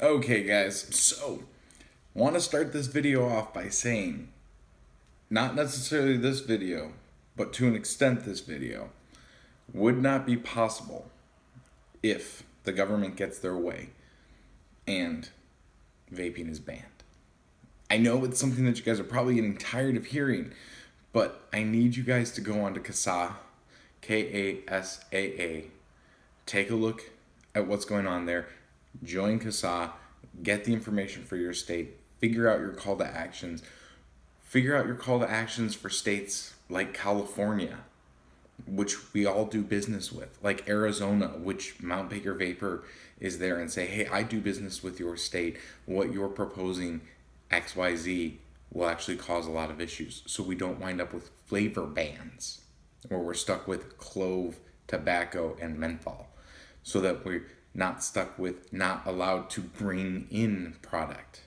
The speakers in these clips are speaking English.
Okay, guys, so want to start this video off by saying, not necessarily this video, but to an extent this video, would not be possible if the government gets their way and vaping is banned. I know it's something that you guys are probably getting tired of hearing, but I need you guys to go on to KASAA, KASAA, take a look at what's going on there, join KASAA, get the information for your state, figure out your call to actions, for states like California, which we all do business with, like Arizona, which MtBakerVapor is there, and say, hey, I do business with your state. What you're proposing, XYZ, will actually cause a lot of issues. So we don't wind up with flavor bans where we're stuck with clove, tobacco, and menthol. So that we're not stuck with not allowed to bring in product.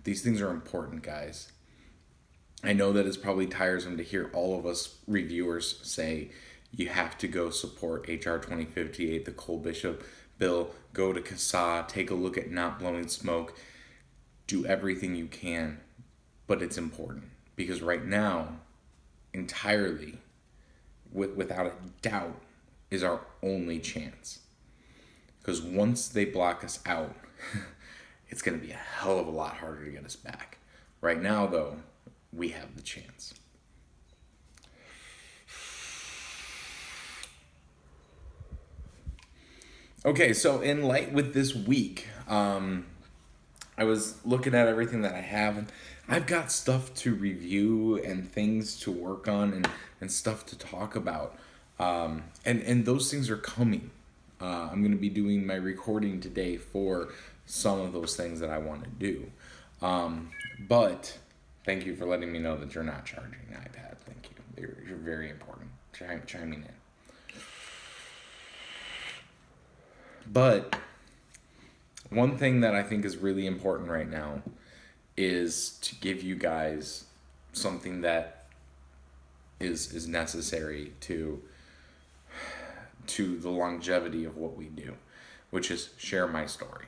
These things are important, guys. I know that it's probably tiresome to hear all of us reviewers say you have to go support HR 2058, the Cole Bishop bill, go to KASAA, take a look at not blowing smoke, do everything you can, but it's important because right now, entirely, without a doubt, is our only chance. Because once they block us out, it's going to be a hell of a lot harder to get us back. Right now, though, we have the chance. Okay, so in light with this week, I was looking at everything that I have, and I've got stuff to review and things to work on and stuff to talk about. And those things are coming. I'm going to be doing my recording today for some of those things that I want to do. But thank you for letting me know that you're not charging the iPad. Thank you. You're very important. Chiming in. But one thing that I think is really important right now is to give you guys something that is necessary to the longevity of what we do, which is share my story.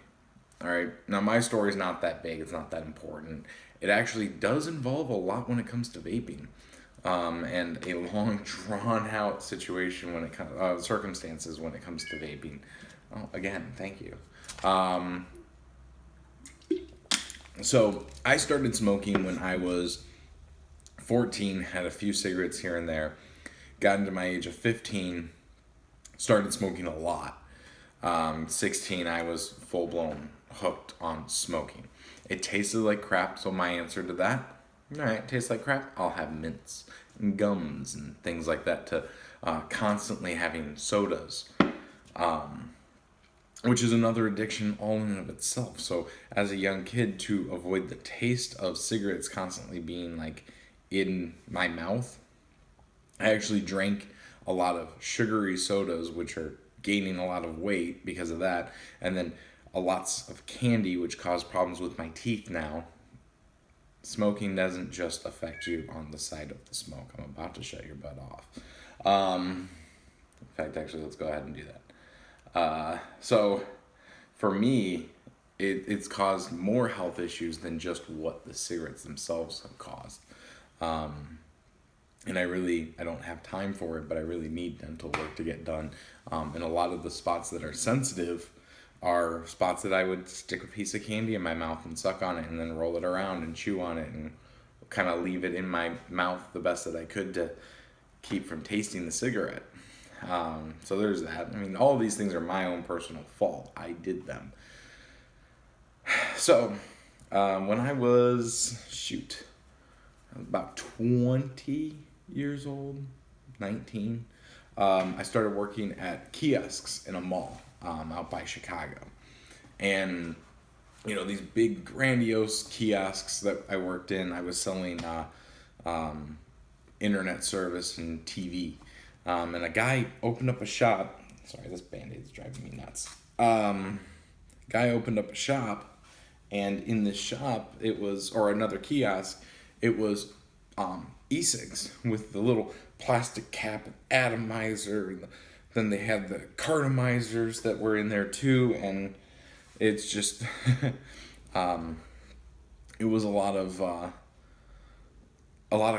All right. Now, my story is not that big. It's not that important. It actually does involve a lot when it comes to vaping, and a long, drawn-out situation when it comes circumstances when it comes to vaping. Oh, again, thank you. So I started smoking when I was 14. Had a few cigarettes here and there. Got into my age of 15. Started smoking a lot. 16, I was full-blown hooked on smoking. It tasted like crap, so my answer to that, all right, it tastes like crap, I'll have mints and gums and things like that, to constantly having sodas, which is another addiction all in and of itself. So as a young kid, to avoid the taste of cigarettes constantly being like in my mouth, I actually drank a lot of sugary sodas, which are gaining a lot of weight because of that, and then lots of candy, which cause problems with my teeth now. Smoking doesn't just affect you on the side of the smoke. I'm about to shut your butt off. In fact, actually, let's go ahead and do that. So for me, it's caused more health issues than just what the cigarettes themselves have caused. And I don't have time for it, but I really need dental work to get done. And a lot of the spots that are sensitive are spots that I would stick a piece of candy in my mouth and suck on it and then roll it around and chew on it and kind of leave it in my mouth the best that I could to keep from tasting the cigarette. So there's that. I mean, all of these things are my own personal fault. I did them. So when I was, about 20 years old, 19, I started working at kiosks in a mall out by Chicago. And, these big grandiose kiosks that I worked in, I was selling internet service and TV. And a guy opened up a shop. Sorry, this Band-Aid's driving me nuts. Guy opened up a shop, and in this shop, another kiosk, it was e-cigs with the little plastic cap and atomizer. And then they had the cartomizers that were in there too, and it's just, it was a lot of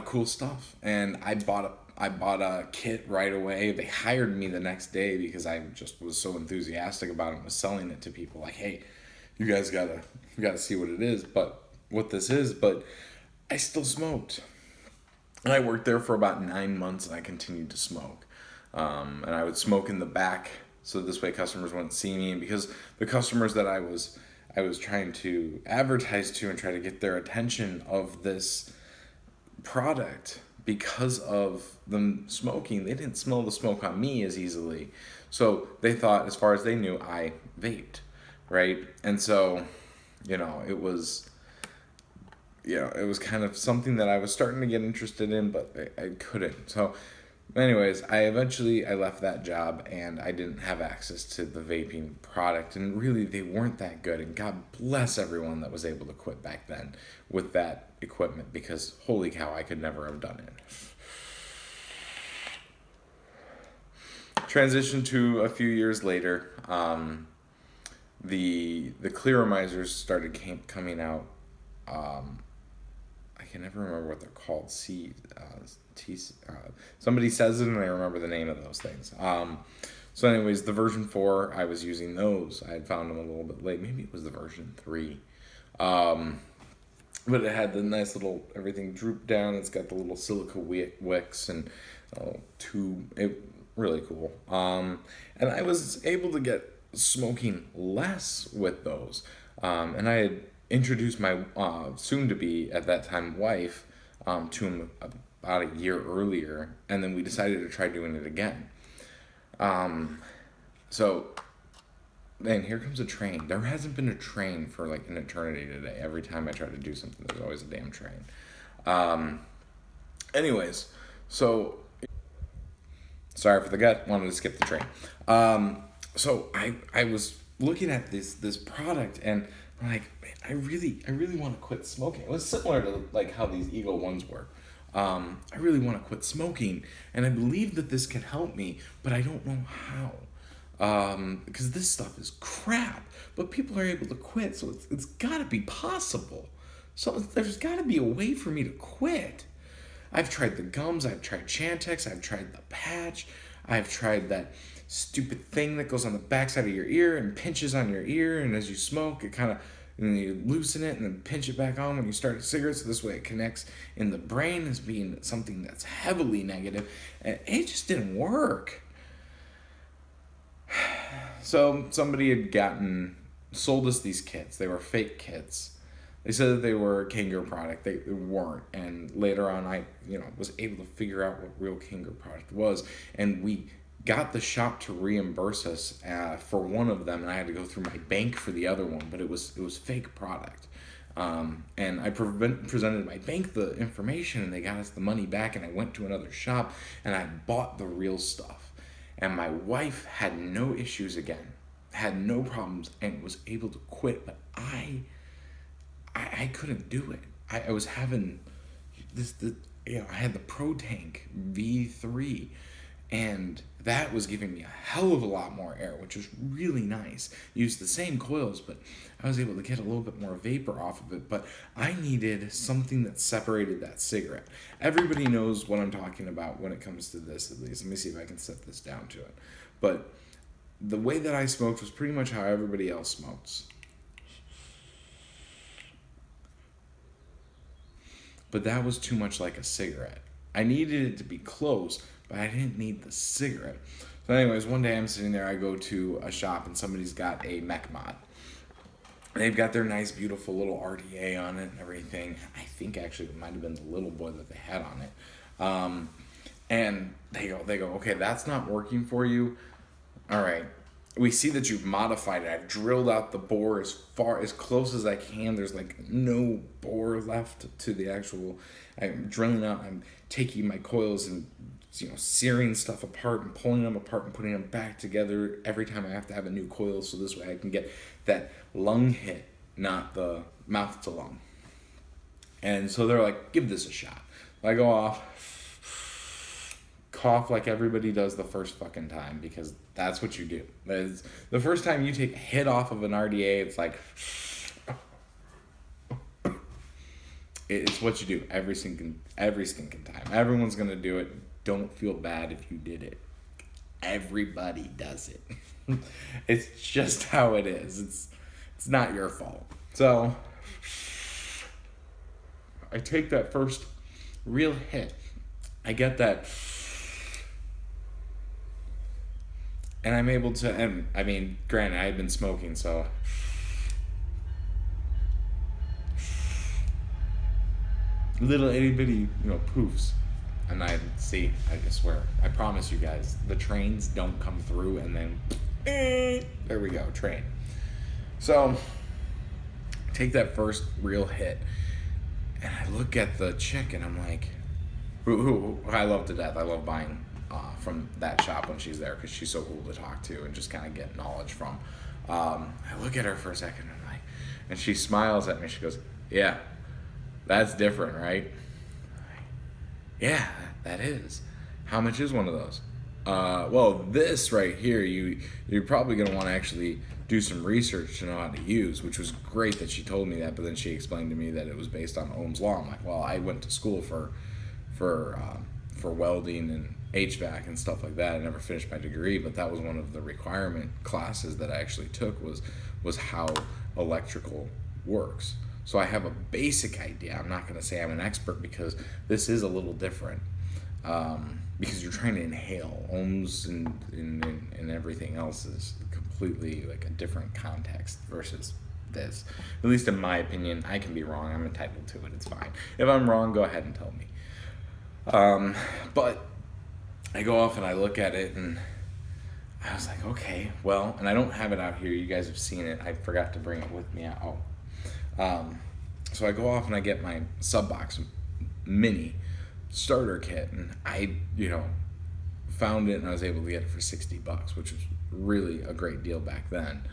cool stuff, and I bought a kit right away. They hired me the next day because I just was so enthusiastic about it and was selling it to people like, hey, you gotta see what it is, but what this is. But I still smoked. And I worked there for about 9 months, and I continued to smoke. And I would smoke in the back, so this way customers wouldn't see me. And because the customers that I was trying to advertise to and try to get their attention of this product, because of them smoking, they didn't smell the smoke on me as easily. So they thought, as far as they knew, I vaped, right? And so, you know, it was, it was kind of something that I was starting to get interested in, but I couldn't. So anyways, I left that job, and I didn't have access to the vaping product, and really they weren't that good, and God bless everyone that was able to quit back then with that equipment, because holy cow, I could never have done it. Transition to a few years later, the clearomizers started coming out. I can never remember what they're called. Somebody says it and I remember the name of those things. So anyways, the version 4, I was using those. I had found them a little bit late. Maybe it was the version 3. But it had the nice little, everything drooped down. It's got the little silica wicks and tube. Really cool. And I was able to get smoking less with those. And I had introduced my soon-to-be, at that time, wife to him about a year earlier, and then we decided to try doing it again. So then here comes a train. There hasn't been a train for like an eternity today. Every time I try to do something, there's always a damn train. Anyways, so sorry for the gut. Wanted to skip the train. So I was looking at this product, and I'm like, man, I really want to quit smoking. It was similar to like how these Eagle ones were. I really want to quit smoking, and I believe that this can help me, but I don't know how. Because this stuff is crap, but people are able to quit, so it's got to be possible. So there's got to be a way for me to quit. I've tried the gums, I've tried Chantix, I've tried the patch, I've tried that stupid thing that goes on the backside of your ear and pinches on your ear, and as you smoke, it kind of, and you loosen it and then pinch it back on when you start a cigarette, so this way it connects in the brain as being something that's heavily negative, and it just didn't work. So somebody had sold us these kits. They were fake kits. They said that they were a Kangaroo product. They weren't. And later on, I was able to figure out what real Kangaroo product was. And we got the shop to reimburse us for one of them, and I had to go through my bank for the other one. But it was fake product. And I presented my bank the information, and they got us the money back. And I went to another shop, and I bought the real stuff. And my wife had no issues again, had no problems, and was able to quit. But I couldn't do it. I was having I had the Pro Tank V3, and that was giving me a hell of a lot more air, which was really nice. Used the same coils, but I was able to get a little bit more vapor off of it. But I needed something that separated that cigarette. Everybody knows what I'm talking about when it comes to this, at least. Let me see if I can set this down to it. But the way that I smoked was pretty much how everybody else smokes. But that was too much like a cigarette. I needed it to be close, but I didn't need the cigarette. So anyways, one day I'm sitting there, I go to a shop, and somebody's got a mech mod. They've got their nice, beautiful little RDA on it and everything. I think actually it might have been the little boy that they had on it. And they go, okay, that's not working for you. All right. We see that you've modified it. I've drilled out the bore as close as I can. There's like no bore left to the actual. I'm drilling out. I'm taking my coils and searing stuff apart and pulling them apart and putting them back together every time I have to have a new coil, so this way I can get that lung hit, not the mouth to lung. And so they're like, give this a shot. I go off, cough like everybody does the first fucking time, because that's what you do. It's, the first time you take a hit off of an RDA, it's like, it's what you do every stinking time. Everyone's gonna do it. Don't feel bad if you did it. Everybody does it. It's just how it is. It's not your fault. So I take that first real hit. I get that, and I'm able to. And I mean, granted, I had been smoking, so little itty bitty, poofs. And I swear, I promise you guys, the trains don't come through and then, there we go, train. So, take that first real hit, and I look at the chick, and I'm like, who I love to death. I love buying from that shop when she's there, because she's so cool to talk to and just kind of get knowledge from. I look at her for a second, and I'm like, and she smiles at me. She goes, "Yeah, that's different, right?" Yeah, that is. How much is one of those? Well, this right here, you're probably going to want to actually do some research to know how to use, which was great that she told me that, but then she explained to me that it was based on Ohm's Law. I'm like, well, I went to school for welding and HVAC and stuff like that. I never finished my degree, but that was one of the requirement classes that I actually took was how electrical works. So I have a basic idea. I'm not going to say I'm an expert, because this is a little different. Because you're trying to inhale. Ohms and everything else is completely like a different context versus this. At least in my opinion. I can be wrong. I'm entitled to it. It's fine. If I'm wrong, go ahead and tell me. But I go off and I look at it, and I was like, okay, well, and I don't have it out here. You guys have seen it. I forgot to bring it with me out. So I go off and I get my Subbox Mini starter kit, and I, found it, and I was able to get it for $60, which was really a great deal back then.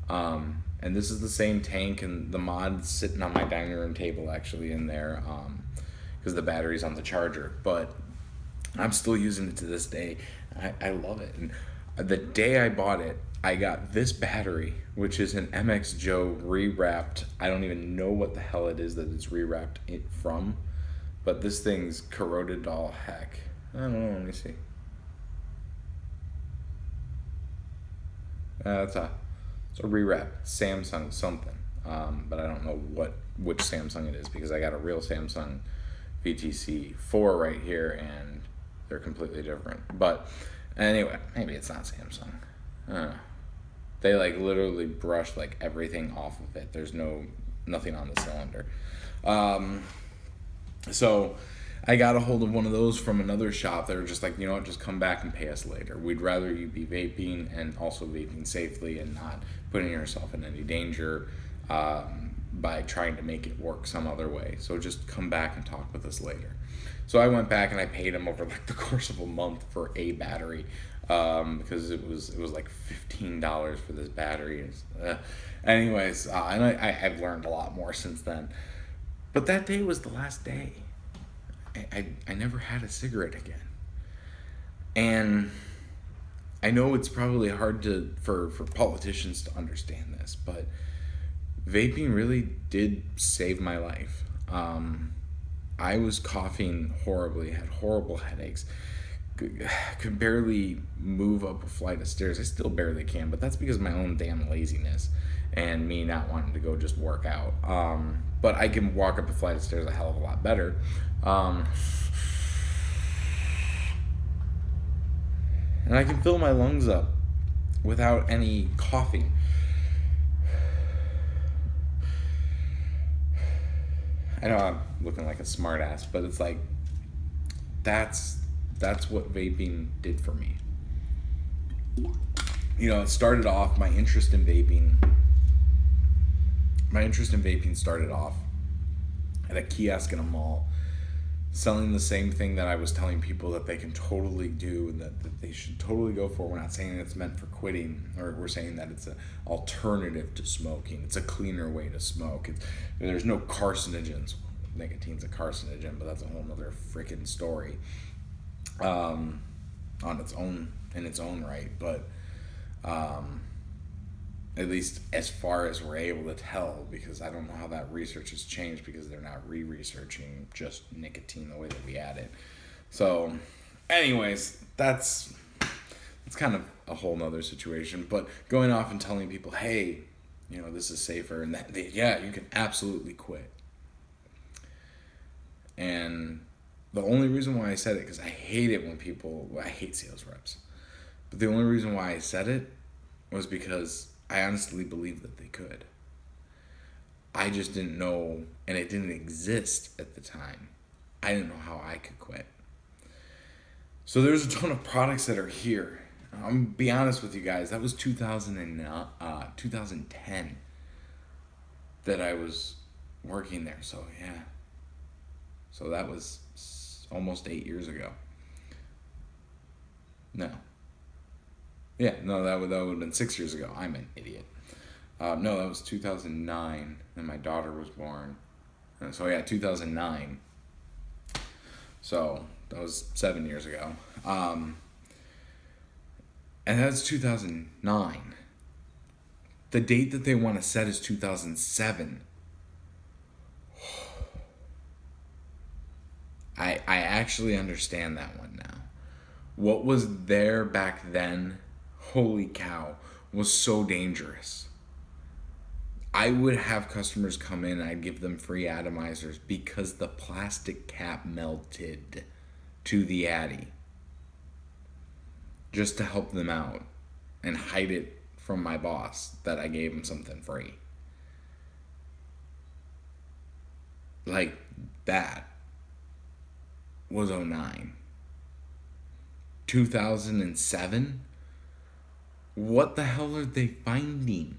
And this is the same tank, and the mod's sitting on my dining room table actually in there, because the battery's on the charger, but I'm still using it to this day. I love it. And the day I bought it, I got this battery, which is an MX Joe rewrapped. I don't even know what the hell it is that it's rewrapped it from, but this thing's corroded all heck. I don't know, let me see. It's a rewrapped Samsung something, but I don't know which Samsung it is, because I got a real Samsung VTC 4 right here, and they're completely different. But anyway, maybe it's not Samsung. They like literally brushed like everything off of it. There's nothing on the cylinder. So I got a hold of one of those from another shop. They were just like, you know what, just come back and pay us later. We'd rather you be vaping, and also vaping safely, and not putting yourself in any danger by trying to make it work some other way. So just come back and talk with us later. So I went back and I paid him over like the course of a month for a battery, because it was like $15 for this battery. Anyways, and I've learned a lot more since then. But that day was the last day. I never had a cigarette again. And I know it's probably hard for politicians to understand this, but vaping really did save my life. I was coughing horribly, had horrible headaches, could barely move up a flight of stairs. I still barely can, but that's because of my own damn laziness and me not wanting to go just work out. But I can walk up a flight of stairs a hell of a lot better. And I can fill my lungs up without any coughing. I know I'm looking like a smartass, but it's like, that's what vaping did for me. It started off, my interest in vaping started off at a kiosk in a mall, selling the same thing that I was telling people that they can totally do, and that they should totally go for. We're not saying it's meant for quitting, or we're saying that it's an alternative to smoking. It's a cleaner way to smoke. There's no carcinogens. Nicotine's a carcinogen, but that's a whole nother freaking story. on its own, in its own right, but at least as far as we're able to tell, because I don't know how that research has changed, because they're not re-researching just nicotine the way that we add it. So anyways, that's kind of a whole nother situation. But going off and telling people, hey, this is safer, and that yeah, you can absolutely quit. And the only reason why I said it, because I hate it when I hate sales reps, but the only reason why I said it was because I honestly believed that they could. I just didn't know, and it didn't exist at the time. I didn't know how I could quit. So there's a ton of products that are here. I'm going to be honest with you guys. That was 2010 that I was working there. So yeah. So that was almost 8 years ago. No. Yeah, no, that would have been 6 years ago. I'm an idiot. No, that was 2009, and my daughter was born. So yeah, 2009. So that was 7 years ago. And that's 2009. The date that they want to set is 2007. I actually understand that one now. What was there back then, holy cow, was so dangerous. I would have customers come in and I'd give them free atomizers because the plastic cap melted to the Addy, just to help them out and hide it from my boss that I gave him something free. Like, that was 09. 2007? What the hell are they finding?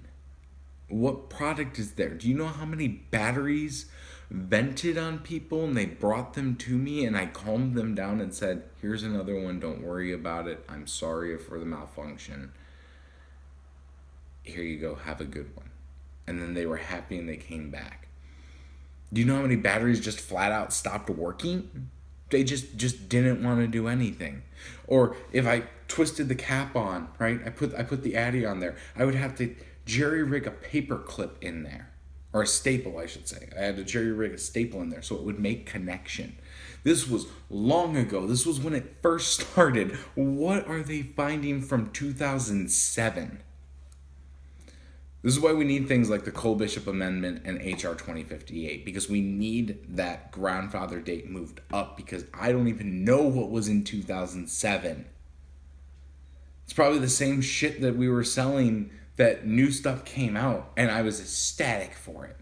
What product is there? Do you know how many batteries vented on people and they brought them to me and I calmed them down and said, here's another one, don't worry about it. I'm sorry for the malfunction. Here you go, have a good one. And then they were happy and they came back. Do you know how many batteries just flat out stopped working? They just didn't want to do anything. Or if I twisted the cap on, right? I put the Addy on there. I would have to jerry rig a paper clip in there. Or a staple, I should say. I had to jerry rig a staple in there so it would make connection. This was long ago. This was when it first started. What are they finding from 2007? This is why we need things like the Cole Bishop Amendment and HR 2058, because we need that grandfather date moved up, because I don't even know what was in 2007. It's probably the same shit that we were selling, that new stuff came out, and I was ecstatic for it.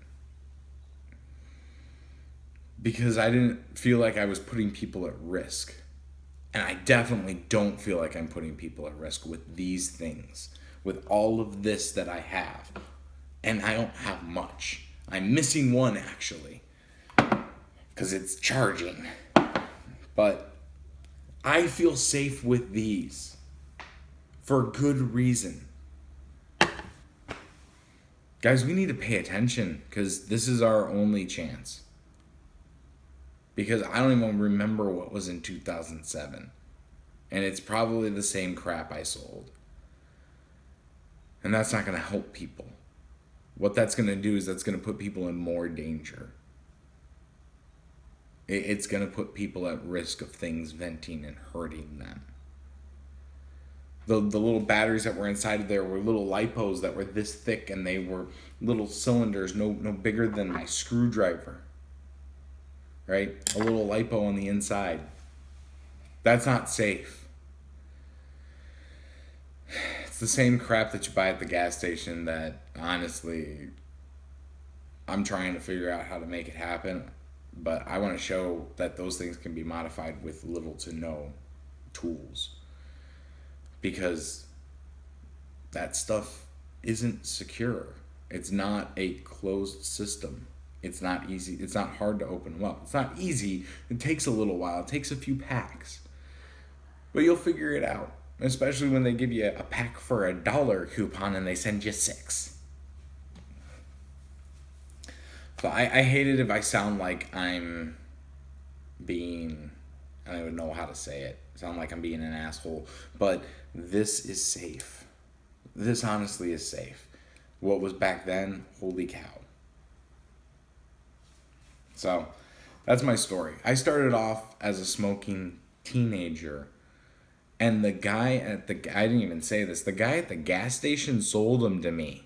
Because I didn't feel like I was putting people at risk. And I definitely don't feel like I'm putting people at risk with these things. With all of this that I have. And I don't have much. I'm missing one, actually. Because it's charging. But I feel safe with these. For good reason. Guys, we need to pay attention. Because this is our only chance. Because I don't even remember what was in 2007. And it's probably the same crap I sold. And that's not going to help people. What that's going to do is that's going to put people in more danger. It's going to put people at risk of things venting and hurting them. The little batteries that were inside of there were little lipos that were this thick, and they were little cylinders no bigger than my screwdriver. Right? A little lipo on the inside. That's not safe. It's the same crap that you buy at the gas station that, honestly, I'm trying to figure out how to make it happen. But I want to show that those things can be modified with little to no tools. Because that stuff isn't secure. It's not a closed system. It's not easy. It's not hard to open. Well, it's not easy. It takes a little while. It takes a few packs. But you'll figure it out. Especially when they give you a pack for $1 coupon and they send you 6. So I hate it if I sound like I'm being I don't even know how to say it. Sound like I'm being an asshole. But this is safe. This honestly is safe. What was back then, holy cow. So, that's my story. I started off as a smoking teenager. And the guy I didn't even say this, the guy at the gas station sold them to me.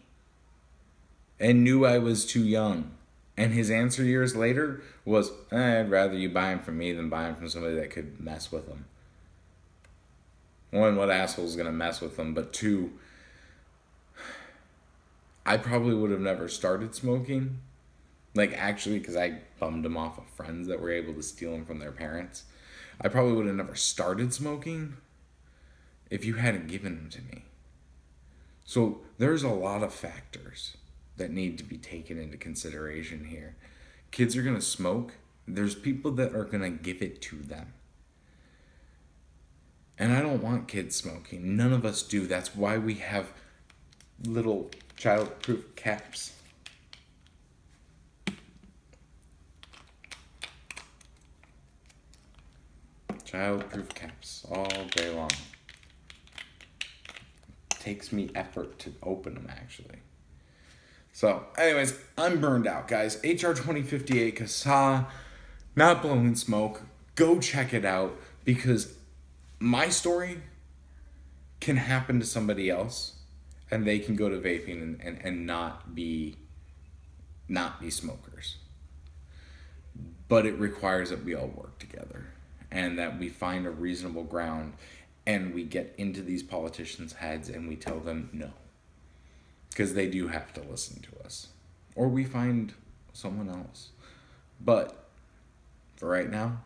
And knew I was too young. And his answer years later was, I'd rather you buy them from me than buy them from somebody that could mess with them. One, what asshole's going to mess with them? But two, I probably would have never started smoking. Like, actually, because I bummed them off of friends that were able to steal them from their parents. I probably would have never started smoking if you hadn't given them to me. So there's a lot of factors that need to be taken into consideration here. Kids are going to smoke. There's people that are going to give it to them. And I don't want kids smoking. None of us do. That's why we have little child-proof caps. Child-proof caps all day long. Takes me effort to open them, actually. So, anyways, I'm burned out, guys. HR 2058 CASA, not blowing smoke. Go check it out, because my story can happen to somebody else, and they can go to vaping and not be smokers. But it requires that we all work together, and that we find a reasonable ground, and we get into these politicians' heads and we tell them no. Because they do have to listen to us. Or we find someone else. But for right now,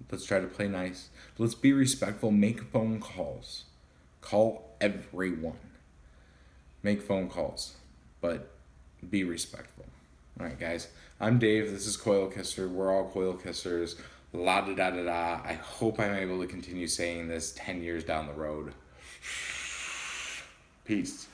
let's try to play nice. Let's be respectful. Make phone calls. Call everyone. Make phone calls. But be respectful. Alright, guys. I'm Dave. This is Coil Kisser. We're all Coil Kissers. La da da da da. I hope I'm able to continue saying this 10 years down the road. Peace.